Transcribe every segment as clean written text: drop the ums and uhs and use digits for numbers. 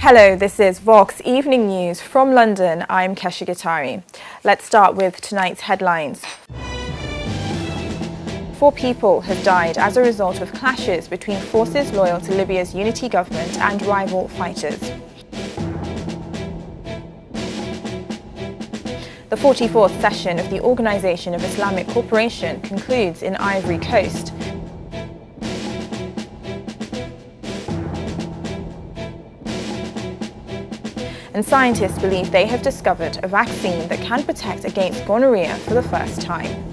Hello, this is Vox Evening News from London. I'm Kesha Gitari. Let's start with tonight's headlines. 4 people have died as a result of clashes between forces loyal to Libya's unity government and rival fighters. The 44th session of the Organization of Islamic Cooperation concludes in Ivory Coast. And scientists believe they have discovered a vaccine that can protect against gonorrhea for the first time.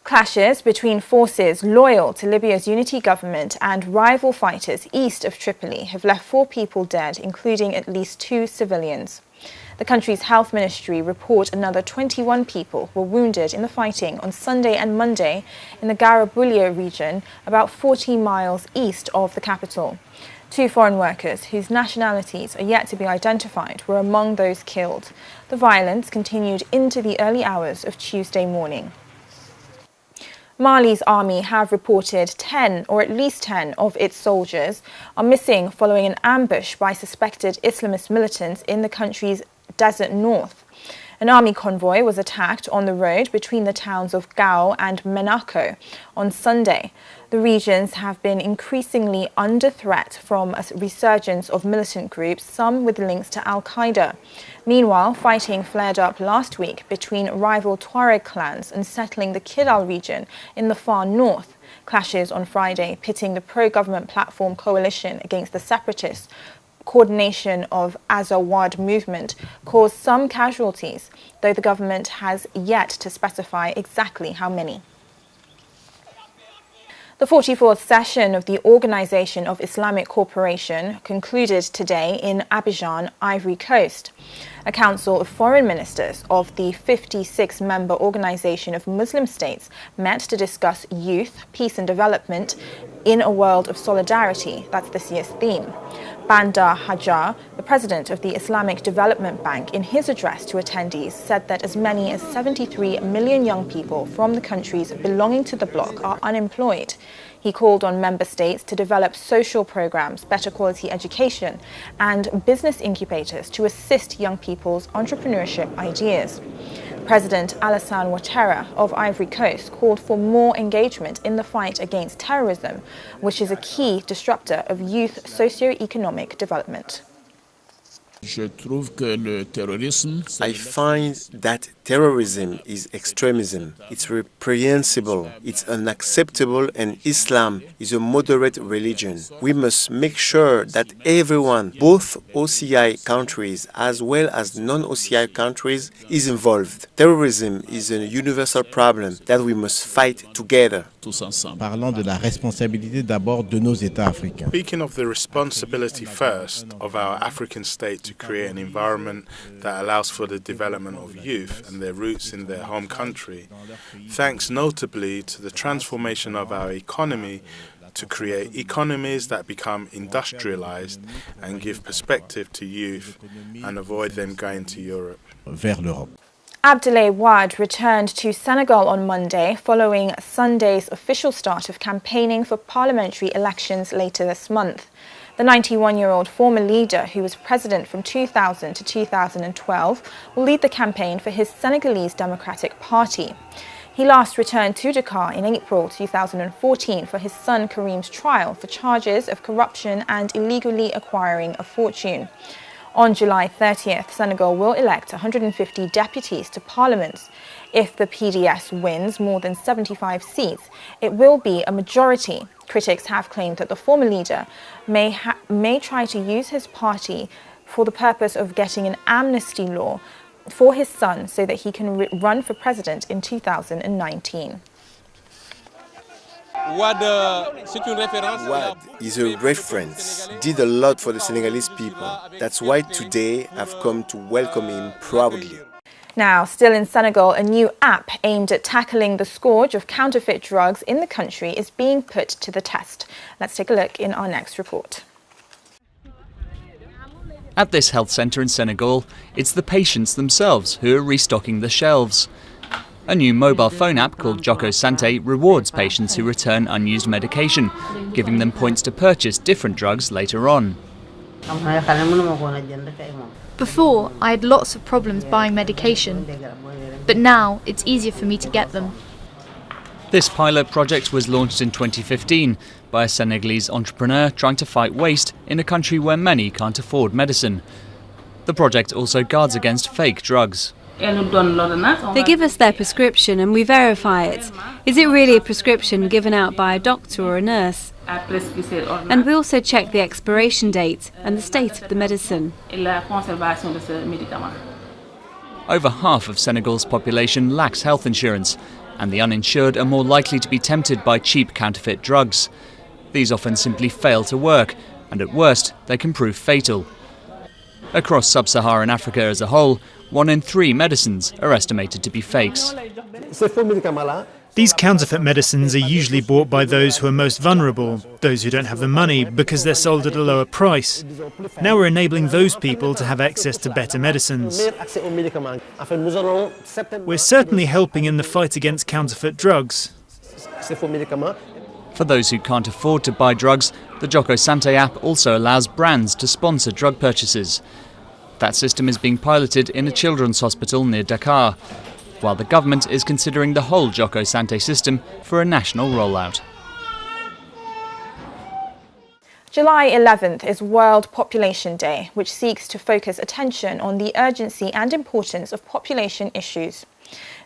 Clashes between forces loyal to Libya's unity government and rival fighters east of Tripoli have left 4 people dead, including at least 2 civilians. The country's health ministry report another 21 people were wounded in the fighting on Sunday and Monday in the Garabulia region, about 40 miles east of the capital. 2 foreign workers, whose nationalities are yet to be identified, were among those killed. The violence continued into the early hours of Tuesday morning. Mali's army have reported 10, or at least 10, of its soldiers are missing following an ambush by suspected Islamist militants in the country's desert north. An army convoy was attacked on the road between the towns of Gao and Menako on Sunday. The regions have been increasingly under threat from a resurgence of militant groups, some with links to Al-Qaeda. Meanwhile, fighting flared up last week between rival Tuareg clans unsettling the Kidal region in the far north. Clashes on Friday pitting the pro-government platform coalition against the separatists coordination of Azawad movement caused some casualties, though the government has yet to specify exactly how many. The 44th session of the Organization of Islamic Cooperation concluded today in Abidjan, Ivory Coast. A council of foreign ministers of the 56-member Organization of Muslim States met to discuss youth, peace and development in a world of solidarity. That's this year's theme. Bandar Hajar, the president of the Islamic Development Bank, in his address to attendees said that as many as 73 million young people from the countries belonging to the bloc are unemployed. He called on member states to develop social programs, better quality education, and business incubators to assist young people's entrepreneurship ideas. President Alassane Ouattara of Ivory Coast called for more engagement in the fight against terrorism, which is a key disruptor of youth socio-economic development. I find that terrorism is extremism. It's reprehensible, it's unacceptable, and Islam is a moderate religion. We must make sure that everyone, both OCI countries as well as non-OCI countries, is involved. Terrorism is a universal problem that we must fight together. Parlant de la responsabilité d'abord de nos États africains. Speaking of the responsibility first of our African state to create an environment that allows for the development of youth and their roots in their home country, thanks notably to the transformation of our economy to create economies that become industrialized and give perspective to youth and avoid them going to Europe. Vers l'Europe. Abdoulaye Wade returned to Senegal on Monday following Sunday's official start of campaigning for parliamentary elections later this month. The 91-year-old former leader, who was president from 2000 to 2012, will lead the campaign for his Senegalese Democratic Party. He last returned to Dakar in April 2014 for his son Karim's trial for charges of corruption and illegally acquiring a fortune. On July 30th, Senegal will elect 150 deputies to parliament. If the PDS wins more than 75 seats, it will be a majority. Critics have claimed that the former leader may try to use his party for the purpose of getting an amnesty law for his son so that he can run for president in 2019. Wade is a reference, did a lot for the Senegalese people. That's why today I've come to welcome him proudly. Now, still in Senegal, a new app aimed at tackling the scourge of counterfeit drugs in the country is being put to the test. Let's take a look in our next report. At this health centre in Senegal, it's the patients themselves who are restocking the shelves. A new mobile phone app called Joko Sante rewards patients who return unused medication, giving them points to purchase different drugs later on. Before, I had lots of problems buying medication, but now it's easier for me to get them. This pilot project was launched in 2015 by a Senegalese entrepreneur trying to fight waste in a country where many can't afford medicine. The project also guards against fake drugs. They give us their prescription and we verify it. Is it really a prescription given out by a doctor or a nurse? And we also check the expiration date and the state of the medicine. Over half of Senegal's population lacks health insurance, and the uninsured are more likely to be tempted by cheap counterfeit drugs. These often simply fail to work, and at worst, they can prove fatal. Across sub-Saharan Africa as a whole, 1 in 3 medicines are estimated to be fakes. These counterfeit medicines are usually bought by those who are most vulnerable, those who don't have the money because they're sold at a lower price. Now we're enabling those people to have access to better medicines. We're certainly helping in the fight against counterfeit drugs. For those who can't afford to buy drugs, the Joko Sante app also allows brands to sponsor drug purchases. That system is being piloted in a children's hospital near Dakar, while the government is considering the whole Joko Sante system for a national rollout. July 11th is World Population Day, which seeks to focus attention on the urgency and importance of population issues.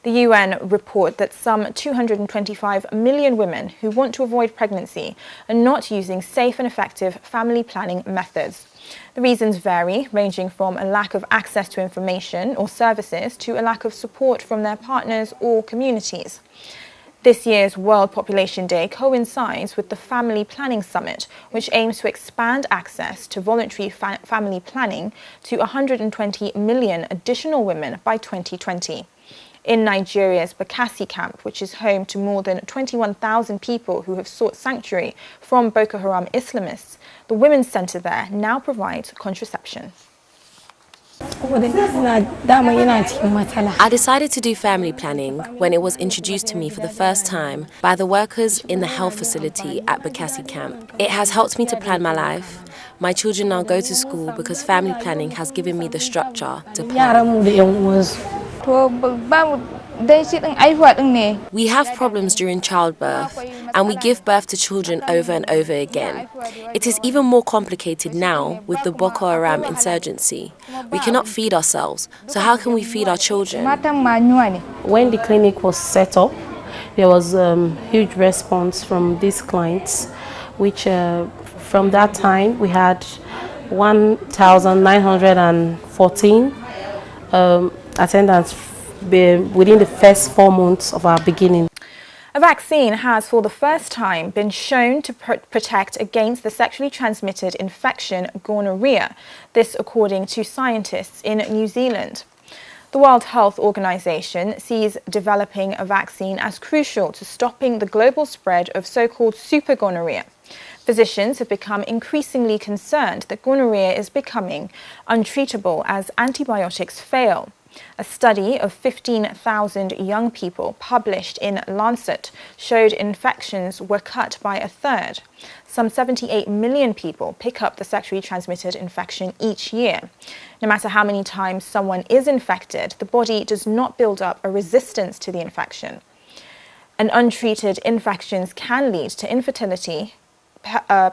The UN report that some 225 million women who want to avoid pregnancy are not using safe and effective family planning methods. The reasons vary, ranging from a lack of access to information or services to a lack of support from their partners or communities. This year's World Population Day coincides with the Family Planning Summit, which aims to expand access to voluntary family planning to 120 million additional women by 2020. In Nigeria's Bakassi camp, which is home to more than 21,000 people who have sought sanctuary from Boko Haram Islamists, the Women's Centre there now provides contraception. I decided to do family planning when it was introduced to me for the first time by the workers in the health facility at Bakassi camp. It has helped me to plan my life. My children now go to school because family planning has given me the structure to plan. We have problems during childbirth, and we give birth to children over and over again. It is even more complicated now with the Boko Haram insurgency. We cannot feed ourselves, so how can we feed our children? When the clinic was set up, there was huge response from these clients, which from that time we had 1,914 attendants within the first 4 months of our beginning. A vaccine has for the first time been shown to protect against the sexually transmitted infection gonorrhea, this according to scientists in New Zealand. The World Health Organization sees developing a vaccine as crucial to stopping the global spread of so-called super gonorrhea. Physicians have become increasingly concerned that gonorrhea is becoming untreatable as antibiotics fail. A study of 15,000 young people published in Lancet showed infections were cut by a third. Some 78 million people pick up the sexually transmitted infection each year. No matter how many times someone is infected, the body does not build up a resistance to the infection. And untreated infections can lead to infertility,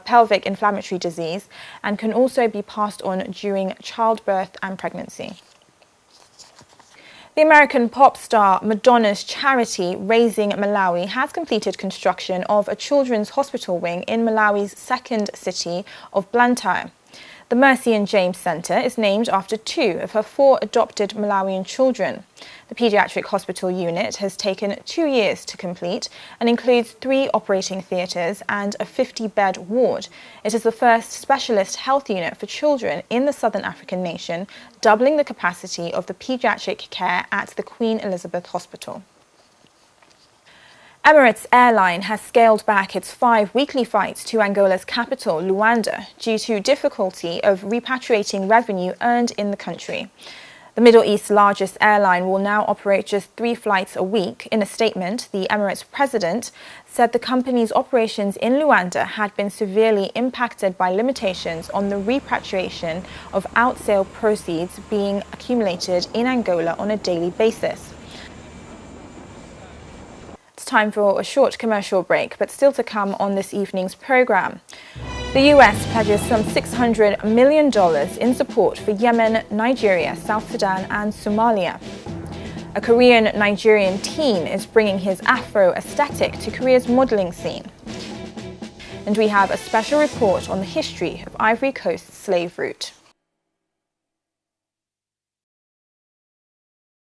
pelvic inflammatory disease, and can also be passed on during childbirth and pregnancy. The American pop star Madonna's charity Raising Malawi has completed construction of a children's hospital wing in Malawi's second city of Blantyre. The Mercy and James Centre is named after 2 of her 4 adopted Malawian children. The paediatric hospital unit has taken 2 years to complete and includes 3 operating theatres and a 50-bed ward. It is the first specialist health unit for children in the southern African nation, doubling the capacity of the paediatric care at the Queen Elizabeth Hospital. Emirates Airline has scaled back its 5 weekly flights to Angola's capital, Luanda, due to difficulty of repatriating revenue earned in the country. The The Middle East's largest airline will now operate just 3 flights a week. In a statement, the Emirates president said the company's operations in Luanda had been severely impacted by limitations on the repatriation of outsale proceeds being accumulated in Angola on a daily basis. It's time for a short commercial break, but still to come on this evening's program. The US pledges some $600 million in support for Yemen, Nigeria, South Sudan and Somalia. A Korean-Nigerian teen is bringing his Afro aesthetic to Korea's modelling scene. And we have a special report on the history of Ivory Coast's slave route.